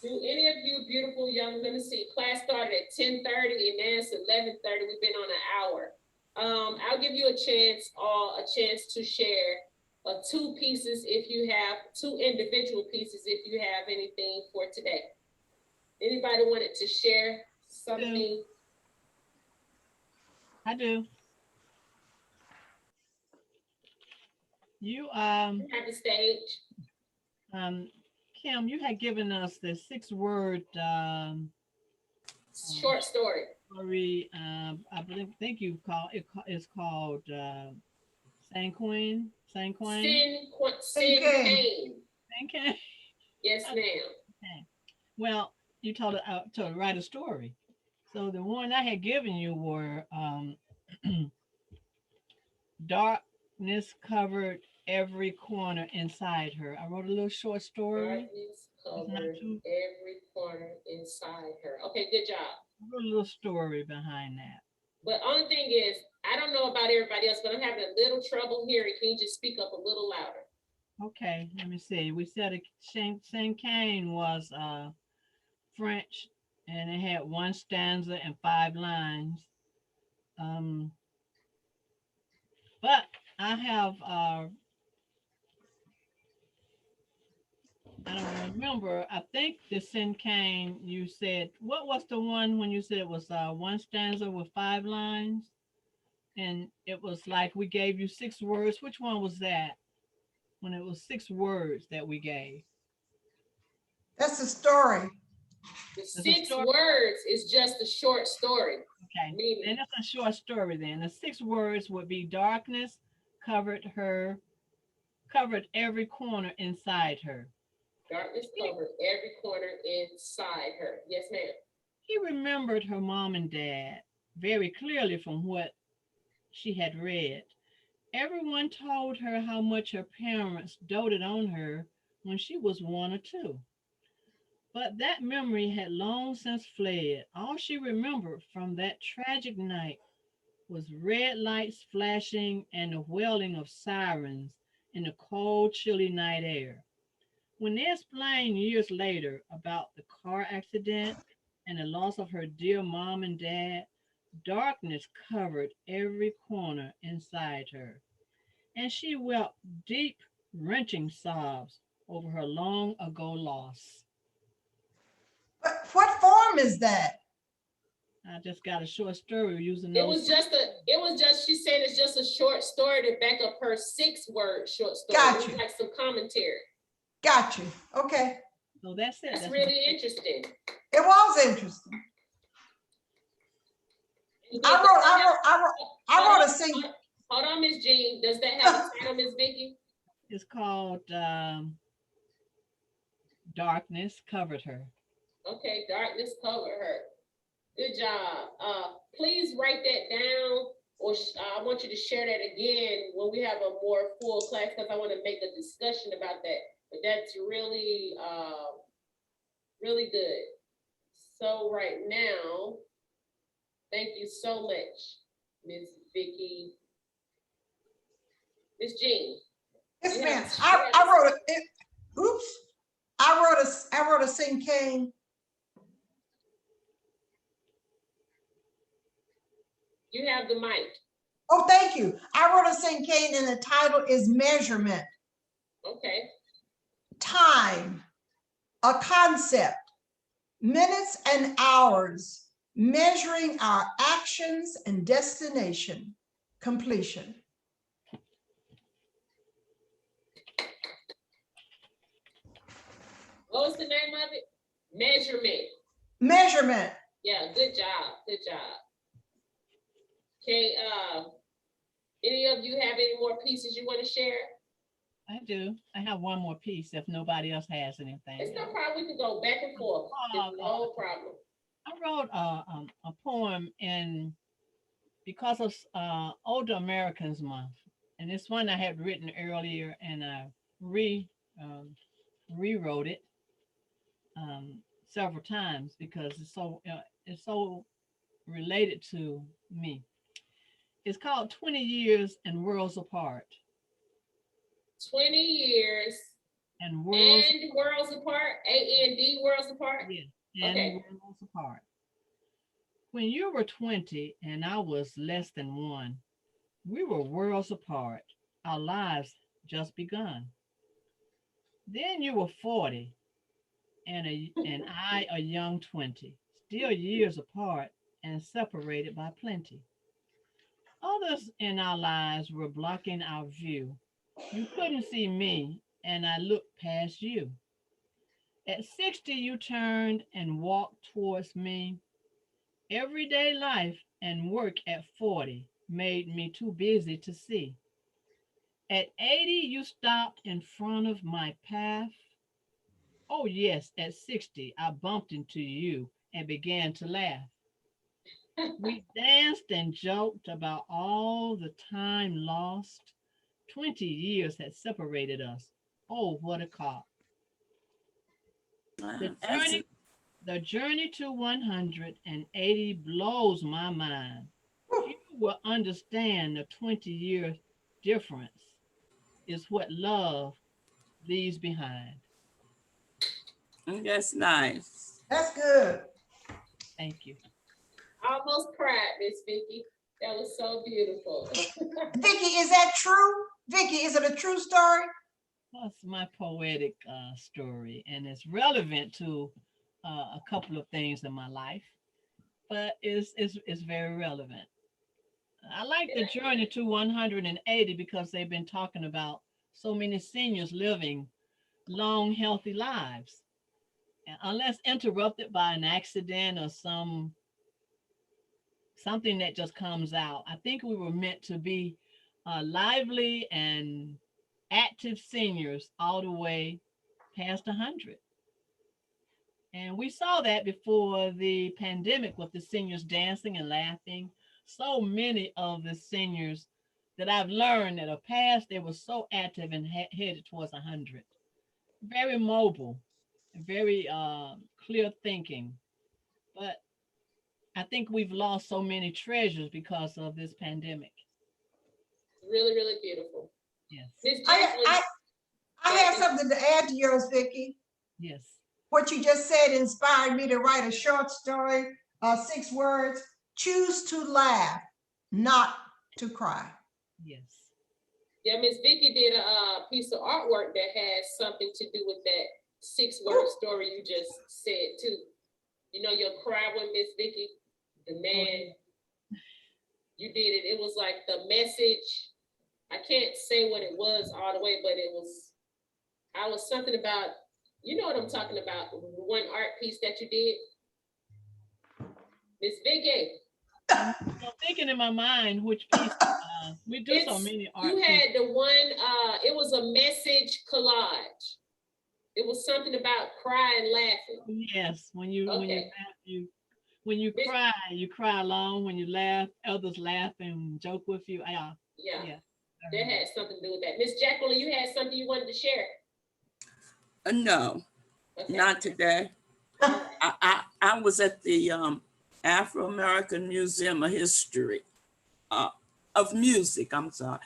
Do any of you beautiful young, let me see, class started at 10:30 and now it's 11:30. We've been on an hour. I'll give you a chance to share two pieces if you have, two individual pieces if you have anything for today. Anybody wanted to share something? I do. You, Have the stage. Kim, you had given us the 6-word Short story. story. I think you call it. It's called Sanquin. Sin Kane. Kane. Yes, ma'am. Okay. Well, you told it to write a story. So the one I had given you were darkness covered every corner inside her. I wrote a little short story. Darkness covered every corner inside her. Okay, good job. I wrote a little story behind that. But only thing is, I don't know about everybody else, but I'm having a little trouble hearing. Can you just speak up a little louder? Okay, let me see. We said Saint-Cane was French, and it had 1 stanza and 5 lines. But I have I don't remember. I think the Saint-Cane, you said, what was the one when you said it was 1 stanza with 5 lines? And it was like we gave you 6 words. Which one was that? When it was 6 words that we gave. That's the story. The 6 words is just a short story. Okay, Meaning. then it's a short story then. The 6 words would be darkness covered every corner inside her. Darkness covered every corner inside her. Yes, ma'am. He remembered her mom and dad very clearly from what she had read. Everyone told her how much her parents doted on her when she was 1 or 2. But that memory had long since fled. All she remembered from that tragic night was red lights flashing and the wailing of sirens in the cold, chilly night air. When they explained years later about the car accident and the loss of her dear mom and dad, darkness covered every corner inside her, and she wept deep, wrenching sobs over her long ago loss. But what form is that? I just got a short story using It those. was just, she said it's just a short story to back up her 6-word short story. Got It you. was like some commentary. Got you. Okay. So that's it. That's really interesting. It was interesting. I wrote a sing. Hold on, Miss Jean. Does that have a title, Miss Vicky? It's called Darkness Covered Her. Okay, darkness covered her. Good job. Please write that down, or I want you to share that again when we have a more full class, because I want to make a discussion about that. But that's really, really good. So right now, thank you so much, Ms. Vicky. Miss Jean. Yes, You ma'am. have- I wrote I wrote a sing cane. You have the mic. Oh, thank you. I wrote a sing cane and the title is Measurement. Okay. Time, a concept, minutes and hours, measuring our actions and destination, completion. What was the name of it? Measurement. Measurement. Yeah, good job. Good job. Okay, any of you have any more pieces you want to share? I do. I have one more piece if nobody else has anything. It's no problem. We can go back and forth. It's no problem. I wrote a poem because of Older Americans Month, and it's one I had written earlier, and I rewrote it several times because it's so related to me. It's called 20 Years and Worlds Apart. 20 years And worlds, and worlds apart. AND worlds apart. yeah, and Okay. worlds apart. When you were 20 and I was less than 1, we were worlds apart. Our lives just begun. Then you were 40 and I a young 20, still years apart and separated by plenty. Others in our lives were blocking our view. You couldn't see me and I looked past you. At 60, you turned and walked towards me. Everyday life and work at 40 made me too busy to see. At 80, you stopped in front of my path. Oh, yes, at 60, I bumped into you and began to laugh. We danced and joked about all the time lost. 20 years had separated us. Oh, what a cost. The journey to 180 blows my mind. You will understand the 20-year difference is what love leaves behind. That's nice. That's good. Thank you. Almost cried, Miss Vicky. That was so beautiful. Vicky, is that true? Vicky, is it a true story? That's my poetic story, and it's relevant to a couple of things in my life, but it's very relevant. I like the journey to 180 because they've been talking about so many seniors living long, healthy lives, unless interrupted by an accident or something that just comes out. I think we were meant to be lively and active seniors all the way past 100. And we saw that before the pandemic with the seniors dancing and laughing. So many of the seniors that I've learned that are past, they were so active and headed towards 100. Very mobile, very clear thinking. But I think we've lost so many treasures because of this pandemic. Really, really beautiful. Yes. Miss Jacqueline, I have something to add to yours, Vicky. Yes. What you just said inspired me to write a short story, 6 words. Choose to laugh, not to cry. Yes. yeah, Miss Vicky did a piece of artwork that has something to do with that 6-word story you just said too. You know your cry with Miss Vicky, the man, you did it. It was like the message. I can't say what it was all the way, but I was something about, you know what I'm talking about, one art piece that you did. Miss Vicky. I'm thinking in my mind which piece. We do so many art. You had the one, it was a message collage. It was something about crying, laughing. Yes, when you Okay. laugh, when you cry along. When you laugh, others laugh and joke with you. Yeah, Yeah. that had something to do with that. Miss Jacqueline, you had something you wanted to share? No, Okay. not today. I was at the Afro-American Museum of History, of Music, I'm sorry.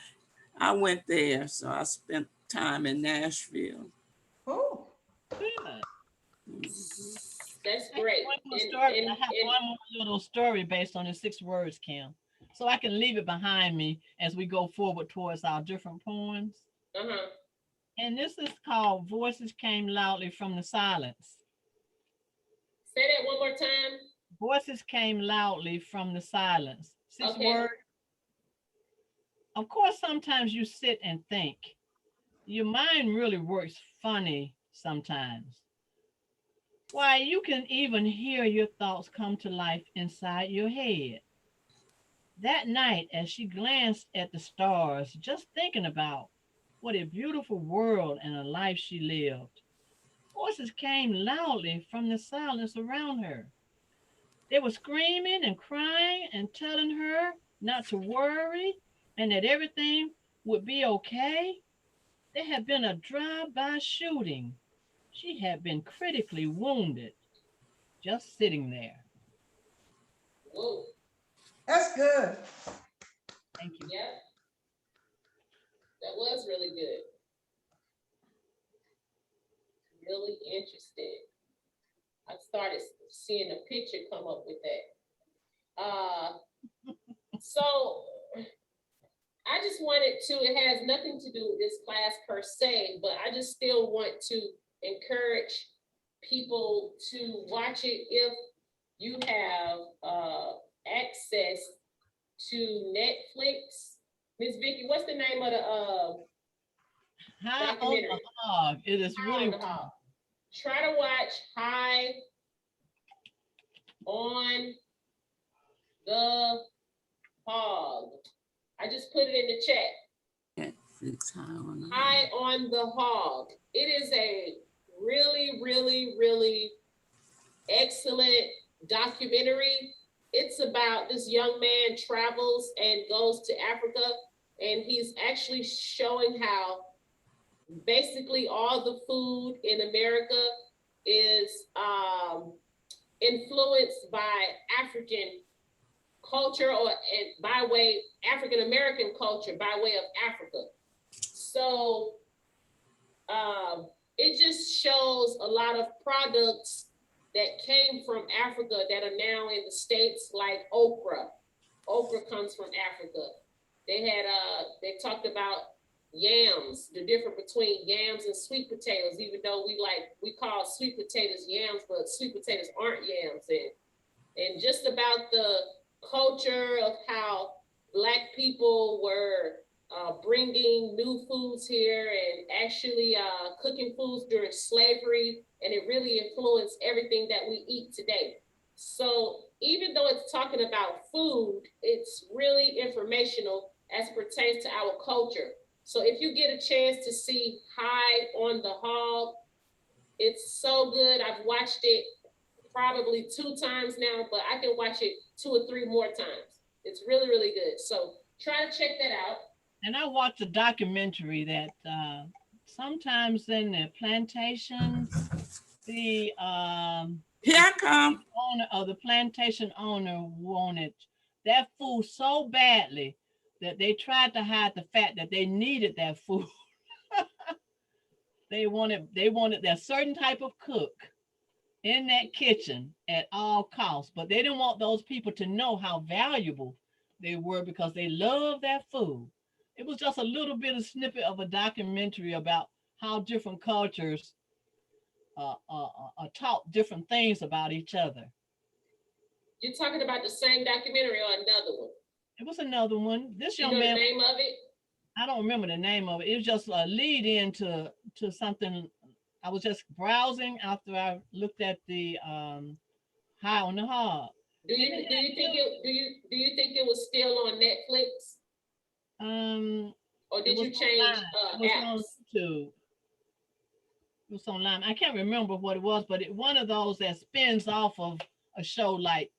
I went there, so I spent time in Nashville. Oh, Good. That's I have great. one more And- story. and- I have and- one more little story based on the 6 words, Kim. So I can leave it behind me as we go forward towards our different poems. Uh-huh. And this is called Voices Came Loudly from the Silence. Say that one more time. Voices came loudly from the silence. 6 Okay. words. Of course, sometimes you sit and think. Your mind really works funny sometimes. Why, you can even hear your thoughts come to life inside your head. That night, as she glanced at the stars, just thinking about what a beautiful world and a life she lived, voices came loudly from the silence around her. They were screaming and crying and telling her not to worry and that everything would be okay. There had been a drive-by shooting. She had been critically wounded, just sitting there. Whoa. that's good. Thank you. Yeah. That was really good. Really interesting. I started seeing a picture come up with that. So I just wanted to, it has nothing to do with this class per se, but I just still want to encourage people to watch it if you have access to Netflix. Miss Vicky, what's the name of the High on the documentary? hog. It is High really on the Hog. Try to watch High on the Hog. I just put it in the chat. Netflix, High on the Hog. It is a really, really, really excellent documentary. It's about this young man travels and goes to Africa, and he's actually showing how basically all the food in America is influenced by African culture or by way African American culture by way of Africa. So it just shows a lot of products that came from Africa that are now in the States, like okra. Okra comes from Africa. They talked about yams, the difference between yams and sweet potatoes, even though we call sweet potatoes yams, but sweet potatoes aren't yams. And just about the culture of how Black people were bringing new foods here and actually cooking foods during slavery, and it really influenced everything that we eat today. So even though it's talking about food, it's really informational as pertains to our culture. So if you get a chance to see High on the Hog, it's so good. I've watched it probably 2 times now, but I can watch it 2 or 3 more times. It's really, really good. So try to check that out. And I watched a documentary that sometimes in the plantations, the Here I come. owner of the plantation owner wanted that food so badly that they tried to hide the fact that they needed that food. They wanted that certain type of cook in that kitchen at all costs, but they didn't want those people to know how valuable they were because they loved that food. It was just a little bit of snippet of a documentary about how different cultures taught different things about each other. You're talking about the same documentary or another one? It was another one. This You young know man, the name of it? I don't remember the name of it. It was just a lead into something. I was just browsing after I looked at the High on the Hog. Do you think it was still on Netflix? Or did you change it was on apps? YouTube. It was online. I can't remember what it was, but one of those that spins off of a show like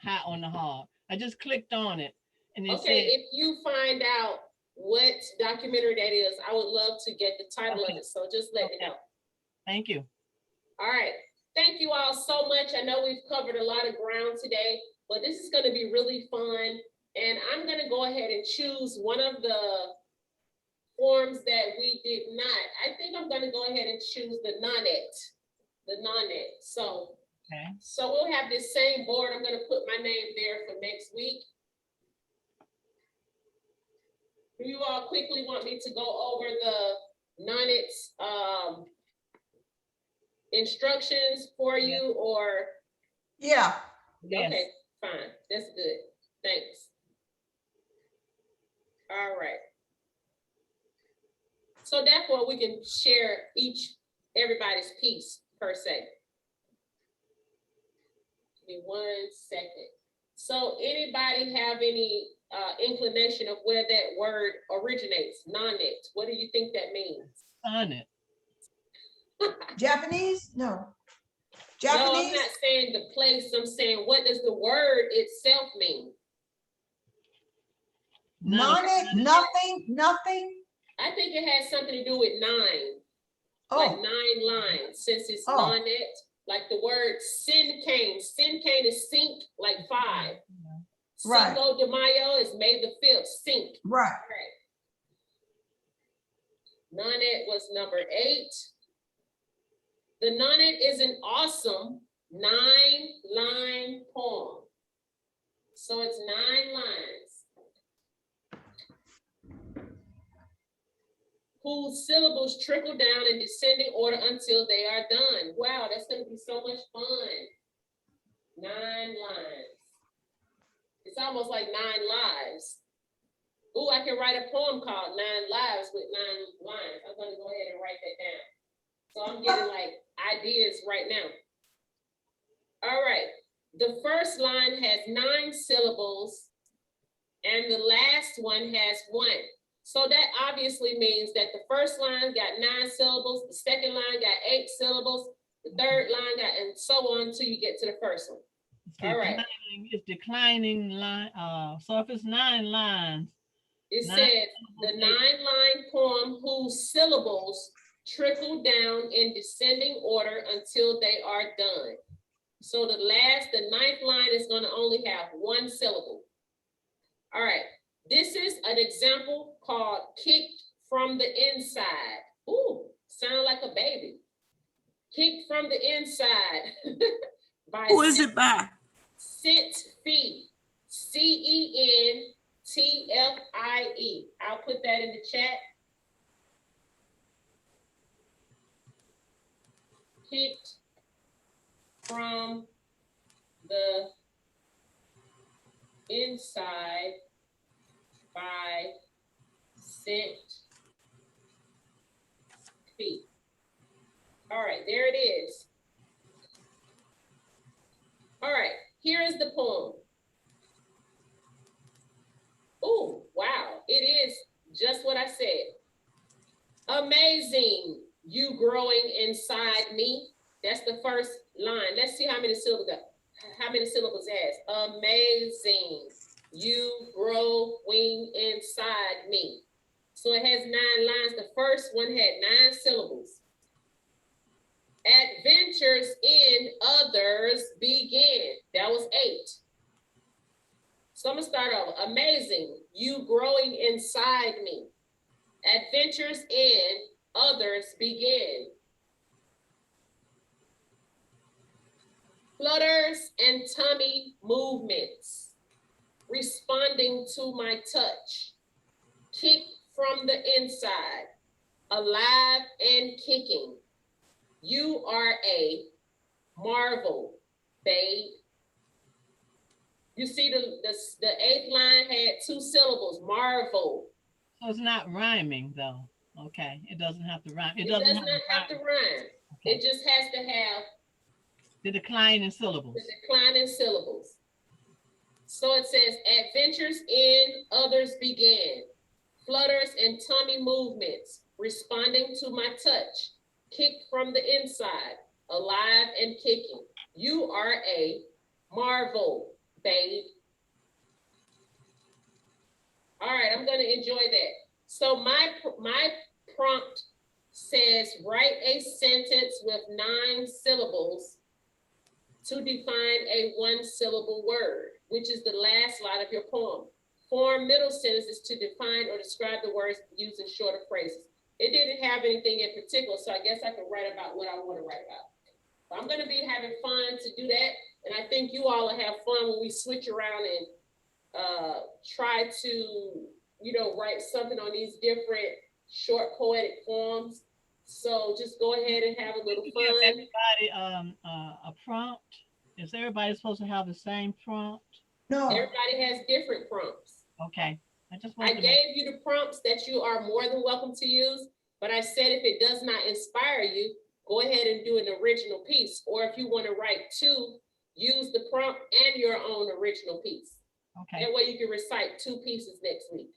High on the Hog. I just clicked on it, and it Okay, said, if you find out what documentary that is, I would love to get the title of Okay. it. So just let me Okay. know. "Thank you." All right. Thank you all so much. I know we've covered a lot of ground today, but this is going to be really fun. And I'm going to go ahead and choose one of the forms that we did not. I think I'm gonna go ahead and choose the nonet. The nonet. Okay. So we'll have this same board. I'm gonna put my name there for next week. Do you all quickly want me to go over the nonet's instructions for you, or? Yeah, Yes. Okay, fine, that's good, thanks. All right. So therefore, we can share everybody's piece per se. Give me 1 second. So anybody have any inclination of where that word originates? Nonet, what do you think that means? Sonnet. Japanese? No. No, I'm Japanese? not saying the place, I'm saying what does the word itself mean? Nonet? Nothing? Nothing? I think it has something to do with 9, like Oh, 9 lines, since it's Oh. nonet, like the word sincane. Sincane is sink, like 5. Right. Cinco de Mayo is May the 5th, sink. right. Right. Nonet was number 8. The nonet is an awesome 9-line poem. So it's 9 lines, whose syllables trickle down in descending order until they are done. Wow, that's gonna be so much fun. 9 lines. It's almost like 9 lives. Ooh, I can write a poem called 9 Lives with 9 lines. I'm gonna go ahead and write that down. So I'm getting like ideas right now. All right, the first line has 9 syllables and the last one has 1. So that obviously means that the first line got 9 syllables, the second line got 8 syllables, the third line got, and so on until you get to the first one. All right. It's declining line. So if it's 9 lines, It 9 said the 9-line poem whose syllables trickle down in descending order until they are done. So the 9th line is going to only have 1 syllable. All right, this is an example called Kicked from the Inside. Ooh, sound like a baby. Kicked from the Inside. By Who is it by? Sent Fee, Centfie. I'll put that in the chat. Kicked from the Inside by Sent Fee. All right, there it is. All right, here is the poem. Oh, wow, it is just what I said. Amazing, you growing inside me. That's the first line. Let's see how many syllables it has. Amazing, you growing inside me. So it has 9 lines. The first one had 9 syllables. Adventures in others begin. That was 8. So I'm gonna start over. Amazing, you growing inside me. Adventures in others begin. Flutters and tummy movements, responding to my touch. Kick from the inside, alive and kicking. You are a marvel, babe. You see the 8th line had 2 syllables, marvel. So it's not rhyming though. Okay, it doesn't have to rhyme. It does not have to rhyme. Okay. It just has to have The decline in syllables. the decline in syllables. So it says, adventures in others begin. Flutters and tummy movements, responding to my touch. Kicked from the inside, alive and kicking. You are a marvel, babe. All right, I'm gonna enjoy that. So my prompt says, write a sentence with 9 syllables to define a 1-syllable word, which is the last line of your poem. Form middle sentences to define or describe the words used in shorter phrases. It didn't have anything in particular, so I guess I can write about what I want to write about. But I'm going to be having fun to do that, and I think you all will have fun when we switch around and try to, you know, write something on these different short poetic forms. So just go ahead and have a little Give fun. everybody a prompt. Is everybody supposed to have the same prompt? No, Everybody has different prompts. Okay, I just I want to. gave you the prompts that you are more than welcome to use, but I said if it does not inspire you, go ahead and do an original piece. Or if you want to write two, use the prompt and your own original piece. Okay. That way you can recite two pieces next week.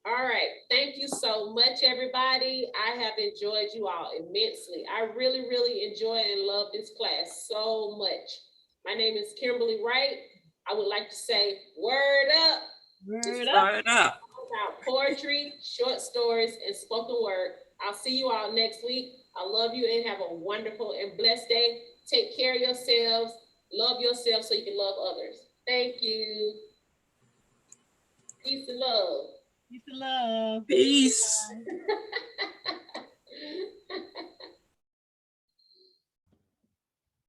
All right, thank you so much, everybody. I have enjoyed you all immensely. I really, really enjoy and love this class so much. My name is Kimberlie Wright. I would like to say word up. Word up. Start up. About poetry, short stories, and spoken word. I'll see you all next week. I love you and have a wonderful and blessed day. Take care of yourselves. Love yourself so you can love others. Thank you. Peace and love. Peace and love. Peace.